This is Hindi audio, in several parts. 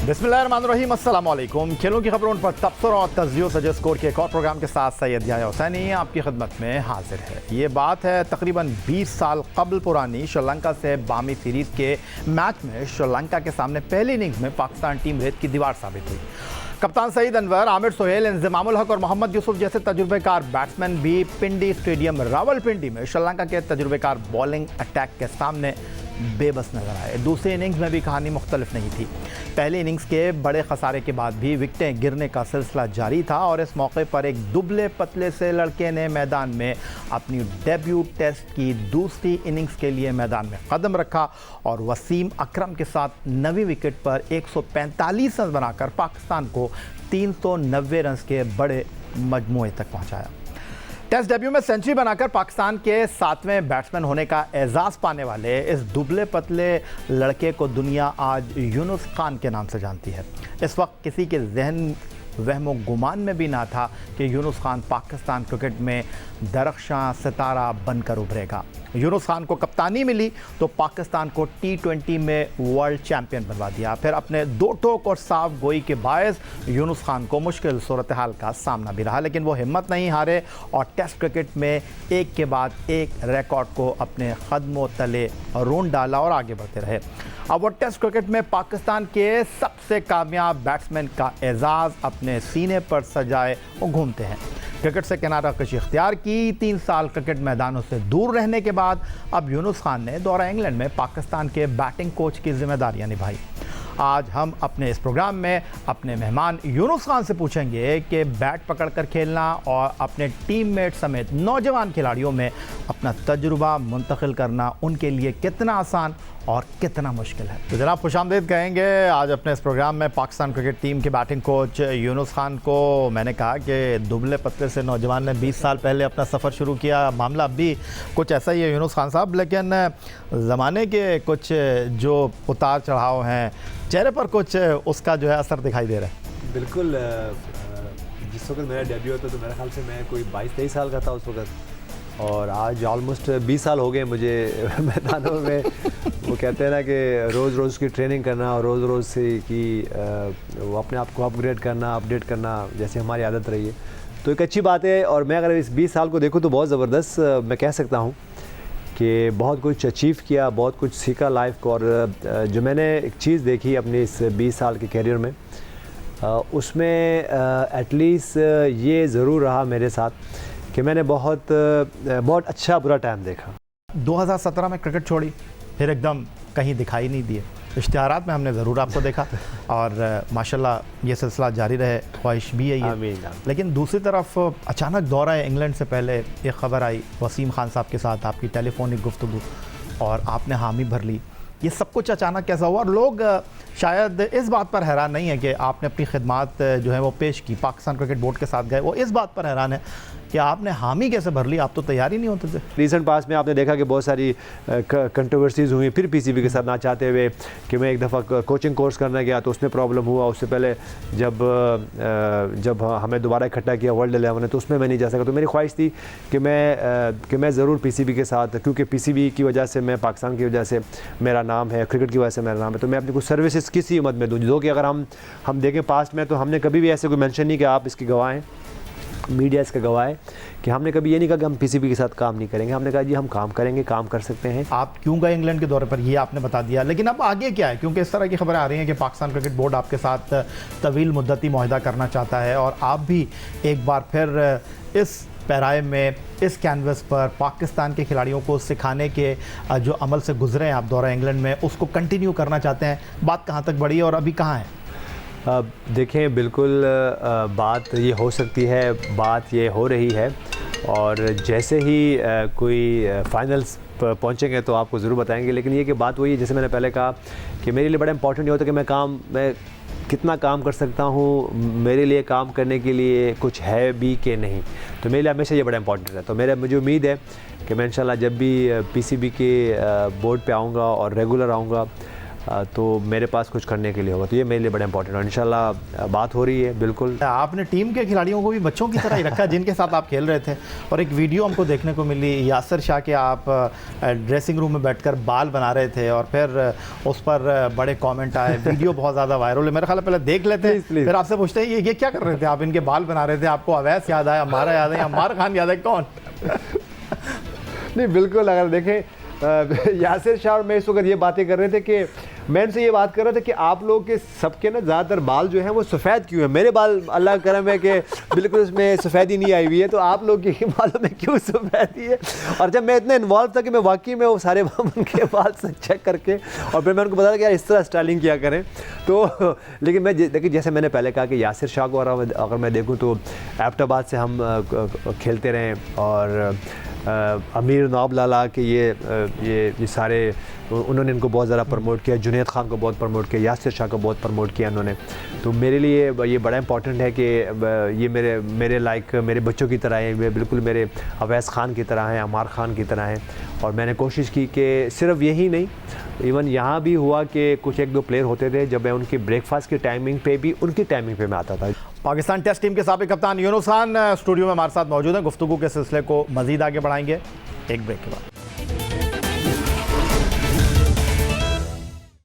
बिस्मिल्लाहिर्रहमानिर्रहीम, अस्सलाम वालेकुम। खेलों की खबरों पर तबसर और तज्जियो सजे स्कोर के एक और प्रोग्राम के साथ सैयद याह्या हुसैनी आपकी खिदमत में हाजिर है। ये बात है तकरीबन 20 साल कबल पुरानी श्रीलंका से बामी सीरीज़ के मैच में श्रीलंका के सामने पहली इनिंग्स में पाकिस्तान टीम रेत की दीवार साबित हुई। कप्तान सईद अनवर, आमिर सोहेल, इंजमामुल हक और मोहम्मद यूसुफ जैसे तजुर्बेकार बैट्समैन भी पिंडी स्टेडियम रावलपिंडी में श्रीलंका के तजुर्बेकार बॉलिंग अटैक के सामने बेबस नजर आए। दूसरी इनिंग्स में भी कहानी मुख्तलिफ नहीं थी। पहली इनिंग्स के बड़े खसारे के बाद भी विकेटें गिरने का सिलसिला जारी था और इस मौके पर एक दुबले पतले से लड़के ने मैदान में अपनी डेब्यू टेस्ट की दूसरी इनिंग्स के लिए मैदान में कदम रखा और वसीम अकरम के साथ 9वीं विकेट पर 145 रन बनाकर पाकिस्तान को 390 रन के बड़े मजमूए तक पहुँचाया। टेस्ट डेब्यू में सेंचुरी बनाकर पाकिस्तान के 7वें बैट्समैन होने का एजाज़ पाने वाले इस दुबले पतले लड़के को दुनिया आज यूनुस खान के नाम से जानती है। इस वक्त किसी के जहन वहमो गुमान में भी ना था कि यूनुस खान पाकिस्तान क्रिकेट में दरख्शां सितारा बनकर उभरेगा। यूनुस खान को कप्तानी मिली तो पाकिस्तान को T20 में वर्ल्ड चैंपियन बनवा दिया। फिर अपने दो टोक और साफ गोई के बायस यूनुस खान को मुश्किल सूरत हाल का सामना भी रहा, लेकिन वो हिम्मत नहीं हारे और टेस्ट क्रिकेट में एक के बाद एक रिकॉर्ड को अपने कदमों तले रोंद डाला और आगे बढ़ते रहे। अब वो टेस्ट क्रिकेट में पाकिस्तान के सबसे कामयाब बैट्समैन का एजाज़ अपने सीने पर सजाए और घूमते हैं। क्रिकेट से किनारा कशी इख्तियार की 3 साल क्रिकेट मैदानों से दूर रहने के बाद अब यूनुस खान ने दौरा इंग्लैंड में पाकिस्तान के बैटिंग कोच की जिम्मेदारियां निभाई। आज हम अपने इस प्रोग्राम में अपने मेहमान यूनुस खान से पूछेंगे कि बैट पकड़कर खेलना और अपने टीममेट समेत नौजवान खिलाड़ियों में अपना तजुर्बा मुंतकिल करना उनके लिए कितना आसान और कितना मुश्किल है। तो जनाब खुशामदीद कहेंगे आज अपने इस प्रोग्राम में पाकिस्तान क्रिकेट टीम के बैटिंग कोच यूनुस खान को। मैंने कहा कि दुबले पतले से नौजवान ने 20 साल पहले अपना सफ़र शुरू किया, मामला अब भी कुछ ऐसा ही है यूनुस खान साहब, लेकिन ज़माने के कुछ जो उतार चढ़ाव हैं चेहरे पर कुछ उसका जो है असर दिखाई दे रहा है। बिल्कुल, जिस वक्त मेरा डेब्यू होता तो मेरे ख्याल से मैं कोई 22-23 साल का था उस वक्त, और आज ऑलमोस्ट 20 साल हो गए मुझे मैदानों में। वो कहते हैं ना कि रोज़ रोज़ की ट्रेनिंग करना और रोज़ रोज़ से कि वो अपने आप को अपग्रेड करना, अपडेट करना, जैसे हमारी आदत रही है, तो एक अच्छी बात है। और मैं अगर इस 20 साल को देखूँ तो बहुत ज़बरदस्त मैं कह सकता हूँ कि बहुत कुछ अचीव किया, बहुत कुछ सीखा लाइफ को। और जो मैंने एक चीज़ देखी अपनी इस 20 साल के कैरियर में, उसमें एटलीस्ट ये ज़रूर रहा मेरे साथ कि मैंने बहुत अच्छा बुरा टाइम देखा। 2017 में क्रिकेट छोड़ी, फिर एकदम कहीं दिखाई नहीं दिए। इश्तिहारात में हमने ज़रूर आपको देखा और माशाल्लाह ये सिलसिला जारी रहे, ख्वाहिश भी है ये। लेकिन दूसरी तरफ अचानक दौरा इंग्लैंड से पहले एक ख़बर आई वसीम खान साहब के साथ आपकी टेलीफोनिक गुफ्तगू और आपने हामी भर ली। ये सब कुछ अचानक कैसा हुआ? और लोग शायद इस बात पर हैरान नहीं है कि आपने अपनी खिदमात जो है वो पेश की, पाकिस्तान क्रिकेट बोर्ड के साथ गए, वो इस बात पर हैरान है कि आपने हामी कैसे भर ली, आप तो तैयार ही नहीं होते थे। रीसेंट पास में आपने देखा कि बहुत सारी कंट्रोवर्सीज़ हुई, फिर पीसीबी के साथ ना चाहते हुए कि मैं एक दफ़ा कोचिंग कोर्स करने गया तो उसमें प्रॉब्लम हुआ। उससे पहले जब हमें दोबारा इकट्ठा किया वर्ल्ड 11 ने तो उसमें मैं नहीं जा सका। तो मेरी ख्वाहिश थी कि मैं ज़रूर पीसीबी के साथ, क्योंकि पीसीबी की वजह से, मैं पाकिस्तान की वजह से मेरा नाम है, क्रिकेट की वजह से मेरा नाम है, तो मैं अपनी कुछ सर्विसेज किसी उम्मत में दूँ जो कि अगर हम देखें पास्ट में तो हमने कभी भी ऐसे कोई मेंशन नहीं किया, आप इसके गवाह हैं, मीडिया इसका गवाह है कि हमने कभी ये नहीं कहा कि हम पीसीबी के साथ काम नहीं करेंगे। हमने कहा जी हम काम करेंगे, काम कर सकते हैं। आप क्यों गए इंग्लैंड के दौरे पर ये आपने बता दिया, लेकिन अब आगे क्या है? क्योंकि इस तरह की खबरें आ रही हैं कि पाकिस्तान क्रिकेट बोर्ड आपके साथ तवील मुद्दती मुआहदा करना चाहता है और आप भी एक बार फिर इस पैराए में, इस कैनवस पर पाकिस्तान के खिलाड़ियों को सिखाने के जो अमल से गुजरे हैं आप दौरा इंग्लैंड में, उसको कंटिन्यू करना चाहते हैं। बात कहाँ तक बढ़ी और अभी कहाँ है? देखें, बिल्कुल बात ये हो सकती है, बात ये हो रही है, और जैसे ही कोई फाइनल्स पहुंचेंगे तो आपको ज़रूर बताएंगे। लेकिन ये कि बात वही है, जैसे मैंने पहले कहा कि मेरे लिए बड़ा इंपॉर्टेंट ये होता है कि मैं कितना काम कर सकता हूँ, मेरे लिए काम करने के लिए कुछ है भी कि नहीं। तो मेरे लिए हमेशा ये बड़ा इंपॉर्टेंट है। तो मुझे उम्मीद है कि मैं इंशाल्लाह जब भी पीसीबी के बोर्ड पे आऊँगा और रेगुलर आऊँगा तो मेरे पास कुछ करने के लिए होगा, तो ये मेरे लिए बड़ा इंपॉर्टेंट है। इंशाल्लाह बात हो रही है बिल्कुल। आपने टीम के खिलाड़ियों को भी बच्चों की तरह ही रखा जिनके साथ आप खेल रहे थे, और एक वीडियो हमको देखने को मिली यासिर शाह के, आप ड्रेसिंग रूम में बैठकर बाल बना रहे थे और फिर उस पर बड़े कमेंट आए, वीडियो बहुत ज़्यादा वायरल है। मेरे ख्याल पहले देख लेते फिर आपसे पूछते हैं ये क्या कर रहे थे आप, इनके बाल बना रहे थे, आपको अवैस याद आया, हमारा याद है, अम्मार खान याद है, कौन? नहीं बिल्कुल, अगर देखें यासिर शाह और मैं इस वक्त ये बातें कर रहे थे कि मैं इनसे ये बात कर रहा था कि आप लोग के सबके ना ज़्यादातर बाल जो हैं वो सफ़ेद क्यों हैं। मेरे बाल अल्लाह का करम है कि बिल्कुल इसमें सफ़ेदी नहीं आई हुई है, तो आप लोग के बालों में क्यों सफ़ेदी है। और जब मैं इतना इन्वॉल्व था कि मैं वाकई में वो सारे उनके बाल से चेक करके और फिर मैं उनको बताया कि यार इस तरह स्टाइलिंग किया करें। तो लेकिन मैं देखिए जैसे मैंने पहले कहा कि यासिर शाह को अगर मैं देखूँ तो एबटाबाद से हम खेलते रहें, और अमीर नवाब लाला के ये सारे उन्होंने इनको बहुत ज़्यादा प्रमोट किया, जुनैद खान को बहुत प्रमोट किया, यासिर शाह को बहुत प्रमोट किया उन्होंने। तो मेरे लिए ये बड़ा इंपॉर्टेंट है कि ये मेरे लाइक मेरे बच्चों की तरह हैं, वे बिल्कुल मेरे अवैस खान की तरह हैं, अमार खान की तरह हैं। और मैंने कोशिश की कि सिर्फ यही नहीं, इवन यहाँ भी हुआ कि कुछ एक दो प्लेयर होते थे जब मैं उनकी ब्रेकफास्ट की टाइमिंग पे भी उनकी टाइमिंग पे मैं आता था। पाकिस्तान टेस्ट टीम के साबिक कप्तान यूनुस खान स्टूडियो में हमारे साथ मौजूद हैं। गुफ्तगू के सिलसिले को मजीद आगे बढ़ाएंगे एक ब्रेक के बाद।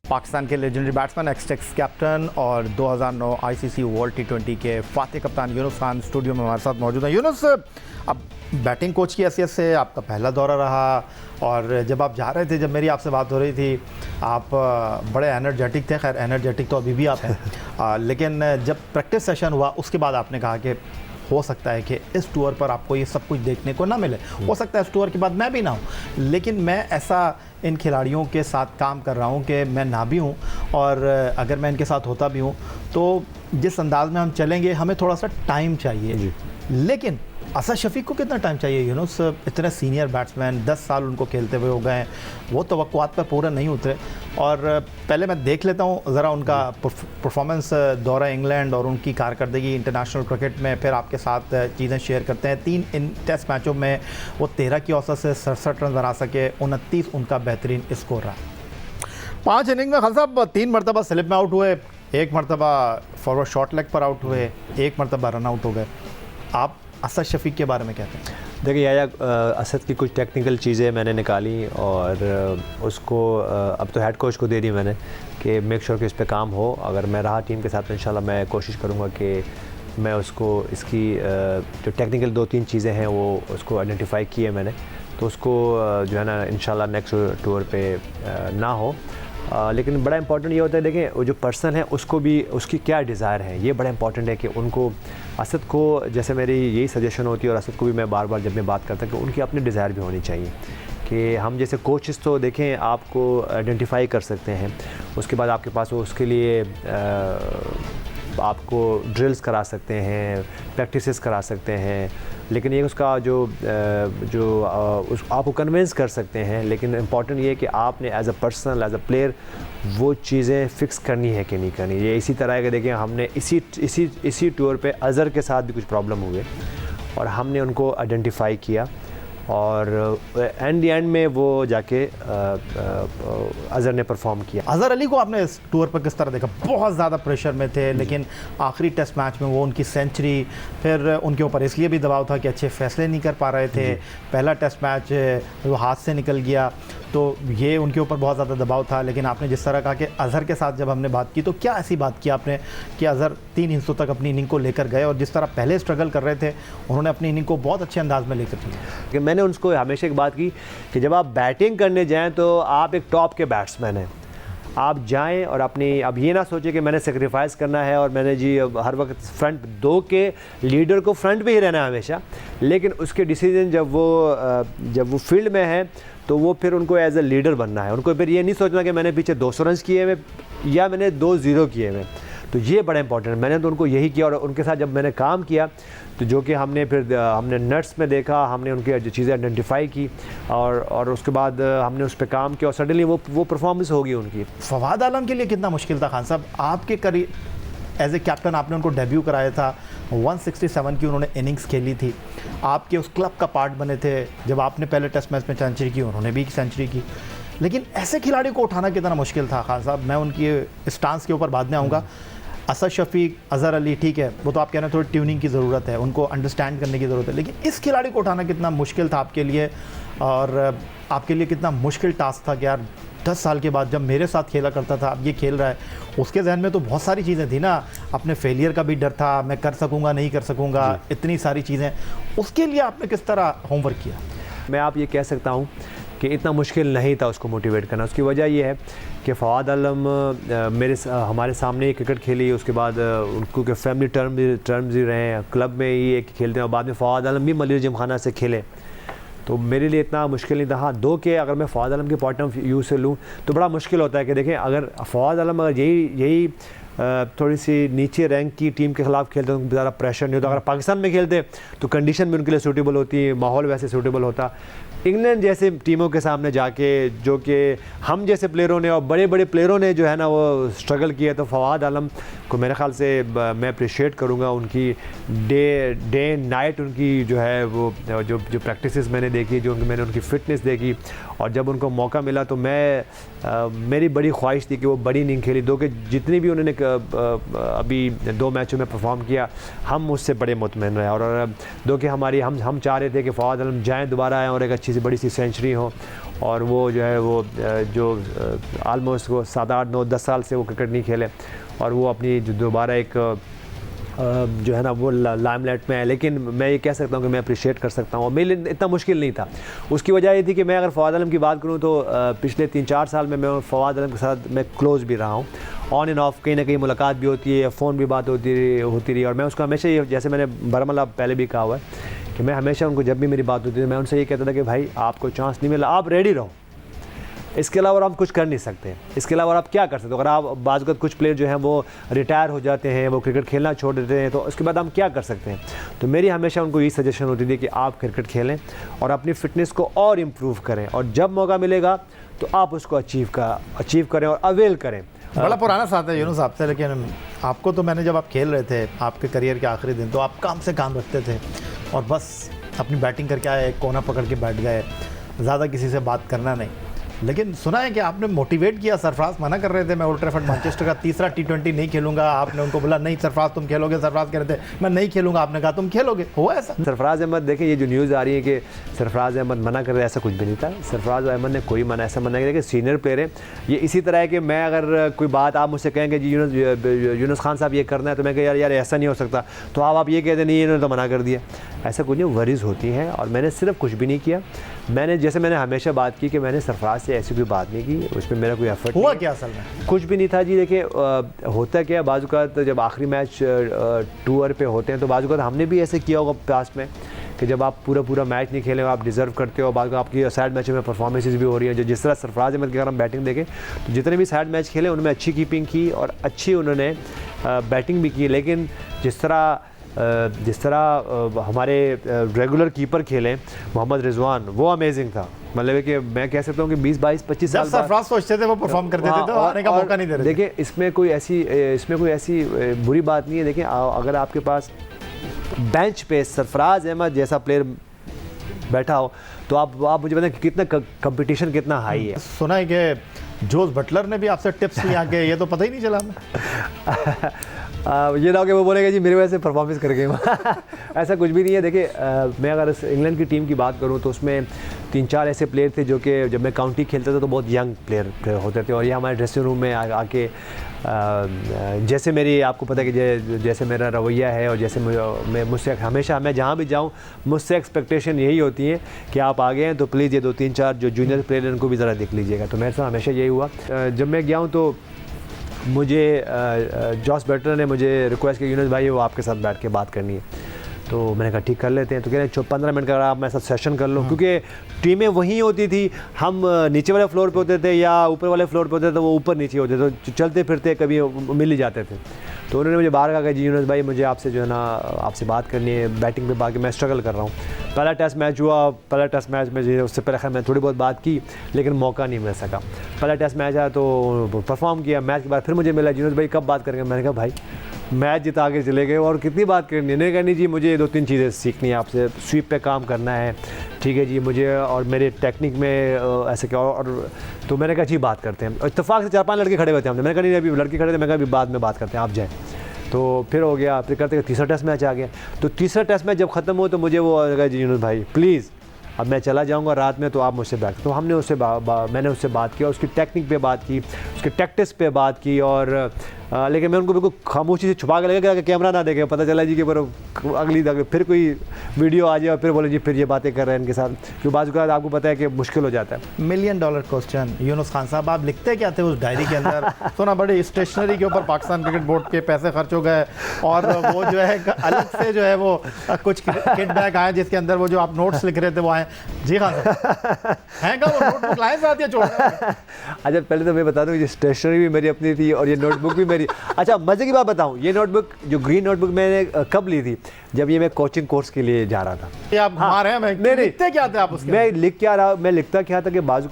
पाकिस्तान के लेजेंडरी बैट्समैन, एक्स कैप्टन और 2009 आईसीसी वर्ल्ड टी20 के फातेह कप्तान यूनुस खान स्टूडियो में हमारे साथ मौजूद हैं। यूनुस, अब बैटिंग कोच की हैसियत से आपका पहला दौरा रहा, और जब आप जा रहे थे, जब मेरी आपसे बात हो रही थी, आप बड़े एनर्जेटिक थे। खैर एनर्जेटिक तो अभी भी आप हैं, लेकिन जब प्रैक्टिस सेशन हुआ उसके बाद आपने कहा कि हो सकता है कि इस टूर पर आपको ये सब कुछ देखने को ना मिले, हो सकता है इस टूर के बाद मैं भी ना हूँ, लेकिन मैं ऐसा इन खिलाड़ियों के साथ काम कर रहा हूँ कि मैं ना भी हूँ, और अगर मैं इनके साथ होता भी हूँ तो जिस अंदाज में हम चलेंगे हमें थोड़ा सा टाइम चाहिए। लेकिन असद शफीक को कितना टाइम चाहिए? यूनुस इतने सीनियर बैट्समैन, 10 साल उनको खेलते हुए हो गए हैं, वो तवक्कुआत पर पूरा नहीं उतरे। और पहले मैं देख लेता हूँ ज़रा उनका परफॉर्मेंस दौरा इंग्लैंड और उनकी कारकर्दगी इंटरनेशनल क्रिकेट में, फिर आपके साथ चीज़ें शेयर करते हैं। 3 टेस्ट मैचों में वो 13 की औसत से 67 रन बना सके, 29 उनका बेहतरीन स्कोर रहा। 5 इनिंग में खान साहब 3 मरतबा स्लिप में आउट हुए, 1 मरतबा फॉरवर्ड शॉर्ट लेग पर आउट हुए, 1 मरतबा रन आउट हो गए। आप असद शफीक के बारे में कहते हैं? देखिए याया, असद की कुछ टेक्निकल चीज़ें मैंने निकाली और उसको अब तो हेड कोच को दे दी मैंने कि मेक श्योर कि इस पे काम हो। अगर मैं रहा टीम के साथ तो इंशाल्लाह मैं कोशिश करूँगा कि मैं उसको इसकी जो टेक्निकल 2-3 चीज़ें हैं वो उसको आइडेंटिफाई की है मैंने, तो उसको जो है ना इंशाल्लाह नेक्स्ट टूर पे ना हो। लेकिन बड़ा इंपॉर्टेंट ये होता है, देखें वो जो पर्सन है उसको भी उसकी क्या डिज़ायर है, ये बड़ा इंपॉर्टेंट है कि उनको, असद को जैसे मेरी यही सजेशन होती है और असद को भी मैं बार बार जब मैं बात करता हूँ कि उनकी अपनी डिज़ायर भी होनी चाहिए। कि हम जैसे कोचेस तो देखें आपको आइडेंटिफाई कर सकते हैं, उसके बाद आपके पास वो उसके लिए आपको ड्रिल्स करा सकते हैं, प्रैक्टिसेस करा सकते हैं, लेकिन ये उसका उस आपको कन्विंस कर सकते हैं। लेकिन इम्पॉर्टेंट ये है कि आपने as a person, as a player वो चीज़ें फ़िक्स करनी है कि नहीं करनी। ये इसी तरह के देखें हमने इसी टूर पे अज़हर के साथ भी कुछ प्रॉब्लम हुए और हमने उनको आइडेंटिफाई किया और एंड में वो जाके अज़हर ने परफॉर्म किया। अज़हर अली को आपने इस टूर पर किस तरह देखा? बहुत ज़्यादा प्रेशर में थे, लेकिन आखिरी टेस्ट मैच में वो उनकी सेंचुरी, फिर उनके ऊपर इसलिए भी दबाव था कि अच्छे फैसले नहीं कर पा रहे थे। पहला टेस्ट मैच वो हाथ से निकल गया, तो ये उनके ऊपर बहुत ज़्यादा दबाव था। लेकिन आपने जिस तरह कहा कि अज़हर के साथ जब हमने बात की, तो क्या ऐसी बात की आपने कि अज़हर 3 हिस्सों तक अपनी इनिंग को लेकर गए और जिस तरह पहले स्ट्रगल कर रहे थे उन्होंने अपनी इनिंग को बहुत अच्छे अंदाज में लेकर चले? मैंने उनको हमेशा एक बात की कि जब आप बैटिंग करने जाएं तो आप एक टॉप के बैट्समैन हैं, आप जाएं और अपनी, अब ये ना सोचें कि मैंने सेक्रीफाइस करना है और मैंने जी हर वक्त फ्रंट 2 के लीडर को फ्रंट पे ही रहना है हमेशा। लेकिन उसके डिसीजन जब वो फील्ड में है तो वो फिर उनको एज अ लीडर बनना है। उनको फिर ये नहीं सोचना कि मैंने पीछे 200 रन किए हुए या मैंने 2-0 किए हुए। तो ये बड़ा इंपॉर्टेंट है। मैंने तो उनको यही किया और उनके साथ जब मैंने काम किया तो जो कि हमने नट्स में देखा, हमने उनकी जो चीज़ें आइडेंटिफाई की और उसके बाद हमने उस पर काम किया और सडनली वो परफॉर्मेंस होगी उनकी। फवाद आलम के लिए कितना मुश्किल था खान साहब? आपके करीब एज ए कैप्टन आपने उनको डेब्यू कराया था, 167 की उन्होंने इनिंग्स खेली थी, आपके उस क्लब का पार्ट बने थे। जब आपने पहले टेस्ट मैच में सेंचुरी की, उन्होंने भी सेंचुरी की, लेकिन ऐसे खिलाड़ी को उठाना कितना मुश्किल था खान साहब। मैं उनकी स्टांस के ऊपर बाद में आऊँगा। असद शफीक, अज़हर अली, ठीक है, वो तो आप कह रहे हैं थोड़ी ट्यूनिंग की ज़रूरत है, उनको अंडरस्टैंड करने की ज़रूरत है, लेकिन इस खिलाड़ी को उठाना कितना मुश्किल था आपके लिए, और आपके लिए कितना मुश्किल टास्क था कि यार 10 साल के बाद जब मेरे साथ खेला करता था, अब ये खेल रहा है। उसके जहन में तो बहुत सारी चीज़ें थी ना, अपने फेलियर का भी डर था, मैं कर सकूँगा नहीं कर सकूँगा, इतनी सारी चीज़ें। उसके लिए आपने किस तरह होमवर्क किया? मैं आप ये कह सकता हूँ कि इतना मुश्किल नहीं था उसको मोटिवेट करना। उसकी वजह ये है कि फ़वाद आलम हमारे सामने ही क्रिकेट खेली, उसके बाद उनको के फैमिली टर्म्स ही रहे हैं, क्लब में ही एक खेलते हैं, और बाद में फ़वाद आलम भी मलिर जिमखाना से खेले, तो मेरे लिए इतना मुश्किल नहीं था। हाँ, दो के अगर मैं फ़वाद आलम के पॉइंट ऑफ व्यू से लूँ तो बड़ा मुश्किल होता है कि देखें, अगर फ़वाद आलम अगर यही थोड़ी सी नीचे रैंक की टीम के ख़िलाफ़ खेलते तो ज़्यादा प्रेशर नहीं होता। अगर पाकिस्तान में खेलते तो कंडीशन भी उनके लिए सूटेबल होती, माहौल वैसे सूटेबल होता। इंग्लैंड जैसे टीमों के सामने जाके, जो कि हम जैसे प्लेयरों ने और बड़े बड़े प्लेयरों ने जो है ना वो स्ट्रगल किया, तो फ़वाद आलम को मेरे ख़्याल से मैं अप्रिशिएट करूँगा। उनकी डे नाइट उनकी जो है वो जो प्रैक्टिसेस मैंने देखी, जो मैंने उनकी फ़िटनेस देखी, और जब उनको मौका मिला तो मेरी बड़ी ख्वाहिश थी कि वो बड़ी इनिंग खेली। दो कि जितनी भी उन्होंने अभी 2 मैचों में परफॉर्म किया, हम उससे बड़े मुतमईन रहे, और दो कि हम चाह रहे थे कि फ़वाद आलम जाएँ, दोबारा आएँ और एक अच्छी सी बड़ी सी सेंचुरी हो, और वो जो है वो जो आलमोस्ट वो 7, 8, 9, 10 साल से वो क्रिकेट नहीं खेले, और वो अपनी जो दोबारा एक जो है ना वो लाइमलाइट में है। लेकिन मैं ये कह सकता हूँ कि मैं अप्रिशिएट कर सकता हूँ, और मेरे लिए इतना मुश्किल नहीं था। उसकी वजह ये थी कि मैं अगर फ़वाद आलम की बात करूँ तो पिछले 3-4 साल में मैं फ़वाद आलम के साथ मैं क्लोज़ भी रहा हूँ, ऑन एंड ऑफ कहीं ना कहीं मुलाकात भी होती है, या फ़ोन भी बात होती रही, और मैं उसको हमेशा ये, जैसे मैंने बरमला पहले भी कहा हुआ है कि मैं हमेशा उनको जब भी मेरी बात होती थी मैं उनसे ये कहता था कि भाई आपको चांस नहीं मिला, आप रेडी रहो, इसके अलावा आप कुछ कर नहीं सकते, इसके अलावा आप क्या कर सकते हो। अगर आप बाज़ वक़्त कुछ प्लेयर जो हैं वो रिटायर हो जाते हैं, वो क्रिकेट खेलना छोड़ देते हैं, तो उसके बाद हम क्या कर सकते हैं। तो मेरी हमेशा उनको यही सजेशन होती थी कि आप क्रिकेट खेलें और अपनी फ़िटनेस को और इम्प्रूव करें, और जब मौका मिलेगा तो आप उसको अचीव करें और अवेल करें। बड़ा पुराना साथ है यूनुस साहब से, लेकिन आपको तो मैंने, जब आप खेल रहे थे आपके करियर के आखिरी दिन, तो आप काम से काम रखते थे और बस अपनी बैटिंग करके आए, एक कोना पकड़ के बैठ गए, ज़्यादा किसी से बात करना नहीं। लेकिन सुना है कि आपने मोटिवेट किया, सरफराज मना कर रहे थे, मैं ओल्ड ट्रैफर्ड मैनचेस्टर का तीसरा T20 नहीं खेलूंगा, आपने उनको बोला नहीं सरफराज तुम खेलोगे, सरफराज कह रहे थे मैं नहीं खेलूंगा, आपने कहा तुम खेलोगे, हुआ ऐसा? सरफराज अहमद, देखिए ये जो न्यूज़ आ रही है कि सरफराज अहमद मना कर रहे, ऐसा कुछ भी नहीं था। सरफराज अहमद ने कोई ऐसा मना किया कि सीनियर प्लेयर है। ये इसी तरह है कि मैं अगर कोई बात आप मुझसे कहेंगे जी यूनुस खान साहब ये करना है, तो मैं कह यार ऐसा नहीं हो सकता, तो आप ये कहते नहीं इन्होंने तो मना कर दिया, ऐसा कुछ नहीं, वरीज़ होती हैं। और मैंने सिर्फ कुछ भी नहीं किया, मैंने हमेशा बात की कि मैंने सरफराज से ऐसी कोई बात नहीं की, उसमें मेरा कोई एफर्ट हुआ क्या असल में? कुछ भी नहीं था जी। देखिए होता क्या, बाज़ औक़ात जब आखिरी मैच टूर पे होते हैं तो बाज़ औक़ात हमने भी ऐसे किया होगा पास्ट में कि जब आप पूरा मैच नहीं खेले, आप डिज़र्व करते हो, बाज़ आपकी साइड मैचों में परफॉर्मेंसेस भी हो रही हैं, जो जिस तरह सरफराज अहमद की अगर हम बैटिंग देखें तो जितने भी साइड मैच खेले उनमें अच्छी कीपिंग की और अच्छी उन्होंने बैटिंग भी की। लेकिन जिस तरह हमारे रेगुलर कीपर खेले मोहम्मद रिजवान, वो अमेजिंग था। मतलब कि मैं कह सकता हूँ कि 20, 22, 25 साल सरफराज सोचते थे वो परफॉर्म करते थे तो आने का मौका नहीं दे रहे। देखिए इसमें कोई ऐसी बुरी बात नहीं है। देखिए अगर आपके पास बेंच पे सरफराज अहमद जैसा प्लेयर बैठा हो तो आप मुझे बताएं कितना कंपटीशन कितना हाई है। सुना है कि जोस बटलर ने भी आपसे टिप्स लिया के, ये तो पता ही नहीं चला हमें। ये ना हो कि वो बोलेगा जी मेरी वजह से परफॉर्मेंस कर गए ऐसा कुछ भी नहीं है। देखिए मैं अगर इंग्लैंड की टीम की बात करूं तो उसमें 3-4 ऐसे प्लेयर थे जो कि जब मैं काउंटी खेलता था तो बहुत यंग प्लेयर होते थे, और ये हमारे ड्रेसिंग रूम में आके जैसे मेरी, आपको पता है कि जैसे मेरा रवैया है और जैसे मुझसे हमेशा मैं जहाँ भी जाऊँ मुझसे एक्सपेक्टेशन यही होती है कि आप आ गए हैं तो प्लीज़ ये 2-3-4 जो जूनियर प्लेयर हैं उनको भी ज़रा देख लीजिएगा। तो मेरे साथ हमेशा यही हुआ। जब मैं गया हूँ तो मुझे जॉस बटलर ने मुझे रिक्वेस्ट किया यूनुस भाई वो आपके साथ बैठ के बात करनी है, तो मैंने कहा ठीक कर लेते हैं। तो कह रहे हैं 15 मिनट का आप मेरे साथ सेशन कर लो, क्योंकि टीमें वहीं होती थी, हम नीचे वाले फ्लोर पे होते थे या ऊपर वाले फ्लोर पे होते थे, तो वो ऊपर नीचे होते थे, तो चलते फिरते कभी मिल ही जाते थे। तो उन्होंने मुझे बाहर कहा कि जी यूनुस भाई मुझे आपसे जो है ना आपसे बात करनी है बैटिंग पे, बाकी मैं स्ट्रगल कर रहा हूँ। पहला टेस्ट मैच हुआ, पहला टेस्ट मैच में जो उससे पहले खैर मैं थोड़ी बहुत बात की लेकिन मौका नहीं मिल सका। पहला टेस्ट मैच आया तो परफॉर्म किया, मैच के बाद फिर मुझे मिला यूनुस भाई कब बात करेंगे, मैंने कहा भाई मैच जिता के चले गए। और कितनी बात करनी है, नहीं कहनी जी मुझे 2-3 चीज़ें सीखनी है आपसे, स्वीप पे काम करना है, ठीक है जी मुझे, और मेरे टेक्निक में ऐसे क्या, और तो मैंने कहा जी बात करते हैं। इत्तेफाक से 4-5 लड़के खड़े हुए थे हमने, मैंने कहा नहीं अभी लड़के खड़े थे, मैं कहा अभी बाद में बात करते हैं, आप जाए। तो फिर हो गया, फिर करते तीसरा टेस्ट मैच आ गया। तो तीसरा टेस्ट मैच जब ख़त्म हुआ तो मुझे वो लगा जी यूनुस भाई प्लीज़ अब मैं चला जाऊंगा रात में, तो आप मुझसे बैठ। तो हमने उससे मैंने उससे बात की, उसकी टेक्निक पे बात की, उसके टैक्टिक्स पे बात की, और लेकिन मैं उनको बिल्कुल खामोशी से छुपा के लगा कि कैमरा ना देखे, पता चला जी कि पर अगली फिर कोई वीडियो आ जाए और फिर बोले जी फिर ये बातें कर रहे हैं इनके साथ, क्योंकि बाज़ औक़ात आपको पता है कि मुश्किल हो जाता है। $1 मिलियन क्वेश्चन, यूनुस खान साहब आप लिखते क्या थे उस डायरी के अंदर? सुना बड़ी स्टेशनरी के ऊपर पाकिस्तान क्रिकेट बोर्ड के पैसे खर्च हो गए, और वो जो है अलग से जो है वो कुछ किट बैग आए जिसके अंदर वो जो आप नोट्स लिख रहे थे वो आए। जी हाँ सर, हैं क्या वो नोटबुक लाए साथ या छोड़? अच्छा पहले तो मैं बता दूँ ये स्टेशनरी भी मेरी अपनी थी और ये नोटबुक भी मेरी। अच्छा मज़े की बात बताऊँ, ये नोटबुक जो ग्रीन नोटबुक मैंने कब ली थी? जब ये मैं कोचिंग कोर्स के लिए जा रहा था। ये आप मार रहे हैं, मैं लिखते क्या थे आप उसके? मैं लिख क्या रहा, मैं लिखता क्या था कि बाज़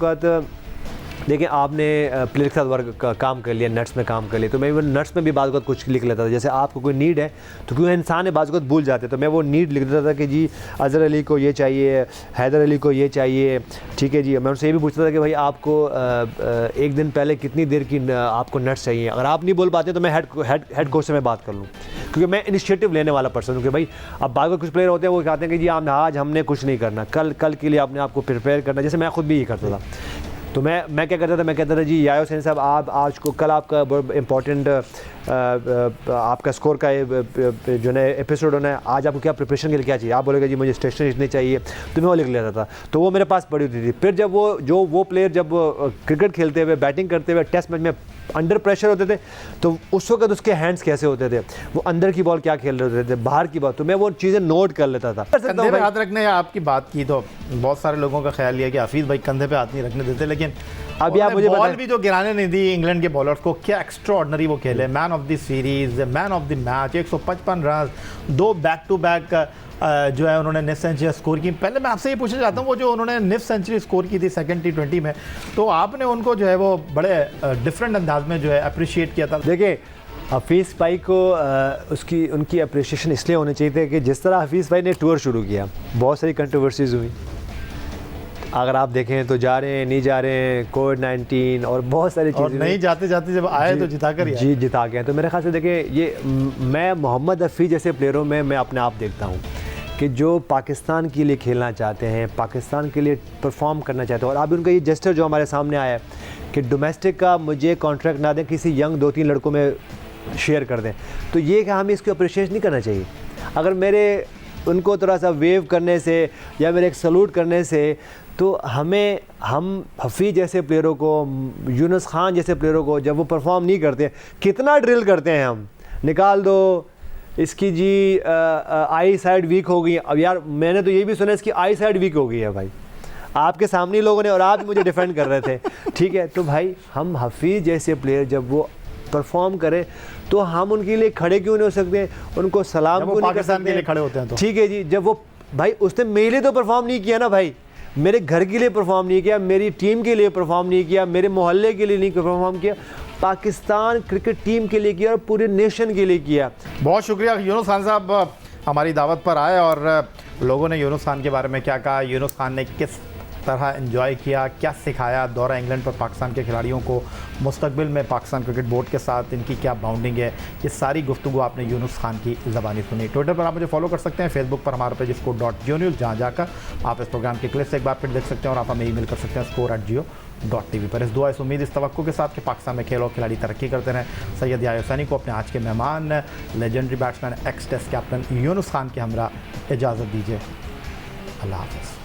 देखिए आपने प्लेयर के साथ वर्क काम कर लिया, नट्स में काम कर लिया, तो मैं वो नट्स में भी बाज़ कुछ लिख लेता था। जैसे आपको कोई नीड है तो क्यों इंसान है बाज़ भूल जाते, तो मैं वो नीड लिख देता था कि जी अज़हर अली को ये चाहिए, हैदर अली को ये चाहिए, ठीक है जी। मैं उनसे ये भी पूछता था कि भाई आपको एक दिन पहले कितनी देर की आपको नट्स चाहिए। अगर आप नहीं बोल पाते तो मैं हेड कोच से मैं बात कर लूँ, क्योंकि मैं इनिशिएटिव लेने वाला पर्सन हूँ कि भाई अब बाज़ कुछ प्लेयर होते हैं वो कहते हैं कि जी आज हमने कुछ नहीं करना, कल के लिए आपने आपको प्रिपेयर करना। जैसे मैं खुद भी ये करता था, तो मैं क्या करता था, मैं कहता था जी यायो हुसैन साहब आप आज को कल आपका इम्पोर्टेंट आपका स्कोर का जो है एपिसोड होना है, आज आपको क्या प्रिपरेशन के लिए क्या चाहिए? आप बोलेगा जी मुझे स्टेशनरी इतनी चाहिए, तो मैं वो लिख लेता था, तो वो मेरे पास पड़ी होती थी। फिर जब वो प्लेयर जब क्रिकेट खेलते हुए, बैटिंग करते हुए टेस्ट मैच में अंडर प्रेशर होते थे, तो उस वक्त उसके हैंड्स कैसे होते थे, वो अंदर की बॉल क्या खेल रहे होते थे, बाहर की बॉल, तो मैं वो चीज़ें नोट कर लेता था। कंधे पे हाथ रखने या आपकी बात की तो बहुत सारे लोगों का ख्याल ये है कि हफीज़ भाई कंधे पे हाथ नहीं रखने देते, लेकिन अभी आप मुझे बॉल भी जो गिराने नहीं दी इंग्लैंड के बॉलर्स को, क्या एक्स्ट्राऑर्डिनरी वो खेले, man of the series, man of the match, 155 run, 2 back to back जो है उन्होंने निफ सेंचुरी स्कोर की। पहले मैं आपसे ये पूछना चाहता हूँ, वो जो उन्होंने निफ सेंचुरी स्कोर की थी सेकंड T20 में, तो आपने उनको जो है वो बड़े डिफरेंट अंदाज में जो है अप्रिशिएट किया था। देखिए हफीज़ भाई को उनकी अप्रिशिएशन इसलिए होनी चाहिए थी कि जिस तरह हफीज़ भाई ने टूर शुरू किया, बहुत सारी कंट्रोवर्सीज़ हुई। अगर आप देखें तो जा रहे हैं, नहीं जा रहे हैं, कोविड-19 और बहुत सारी चीज़ें, नहीं जाते जाते जब आए तो जिता कर जी जिता गए। तो मेरे ख्याल से देखें ये मैं मोहम्मद हफीज़ जैसे प्लेयरों में मैं अपने आप देखता हूँ कि जो पाकिस्तान के लिए खेलना चाहते हैं, पाकिस्तान के लिए परफॉर्म करना चाहते हैं, और अभी उनका ये जेस्चर जो हमारे सामने आया है कि डोमेस्टिक का मुझे कॉन्ट्रैक्ट ना दें, किसी यंग 2-3 लड़कों में शेयर कर दें, तो ये कि हमें इसको अप्रिशिएट नहीं करना चाहिए। अगर मेरे उनको थोड़ा सा वेव करने से या मेरे एक सलूट करने से, तो हम हफीज़ जैसे प्लेयरों को, यूनुस खान जैसे प्लेयरों को जब वो परफॉर्म नहीं करते, कितना ड्रिल करते हैं हम, निकाल दो इसकी जी आई साइड वीक हो गई। अब यार मैंने तो ये भी सुना इसकी आई साइड वीक हो गई है भाई, आपके सामने लोगों ने, और आप मुझे डिफेंड कर रहे थे, ठीक है। तो भाई हम हफीज़ जैसे प्लेयर जब वो परफॉर्म करें तो हम उनके लिए खड़े क्यों नहीं हो सकते, उनको सलाम क्यों नहीं कर सकते? के लिए खड़े होते हैं तो ठीक है जी। जब वो भाई उसने मेरे लिए तो परफॉर्म नहीं किया ना भाई, मेरे घर के लिए परफॉर्म नहीं किया, मेरी टीम के लिए परफॉर्म नहीं किया, मेरे मोहल्ले के लिए नहीं परफॉर्म किया, पाकिस्तान क्रिकेट टीम के लिए किया और पूरे नेशन के लिए किया। बहुत शुक्रिया यूनुस खान साहब हमारी दावत पर आए, और लोगों ने यूनुस खान के बारे में क्या कहा, यूनुस खान ने किस तरह एंजॉय किया, क्या सिखाया दौरा इंग्लैंड पर पाकिस्तान के खिलाड़ियों को, मुस्तकबिल में पाकिस्तान क्रिकेट बोर्ड के साथ इनकी क्या बाउंडिंग है, ये सारी गुफ्तगू आपने यूनुस खान की ज़बानी सुनी। ट्विटर पर आप मुझे फॉलो कर सकते हैं, फेसबुक पर हमारा पेज score.geonews, जहाँ जाकर आप इस प्रोग्राम के क्लिप्स एक बार फिर देख सकते हैं, और आप हमें ईमेल कर सकते हैं score@geo.tv पर। इस दुआ, इस उम्मीद, इस तवक्को के साथ कि पाकिस्तान में खेल और खिलाड़ी तरक्की करते रहें। सैयद याह्या हुसैनी को अपने आज के मेहमान legendary batsman ex test captain Younis Khan के हमरा इजाज़त दीजिए। अल्लाह हाफ़िज़।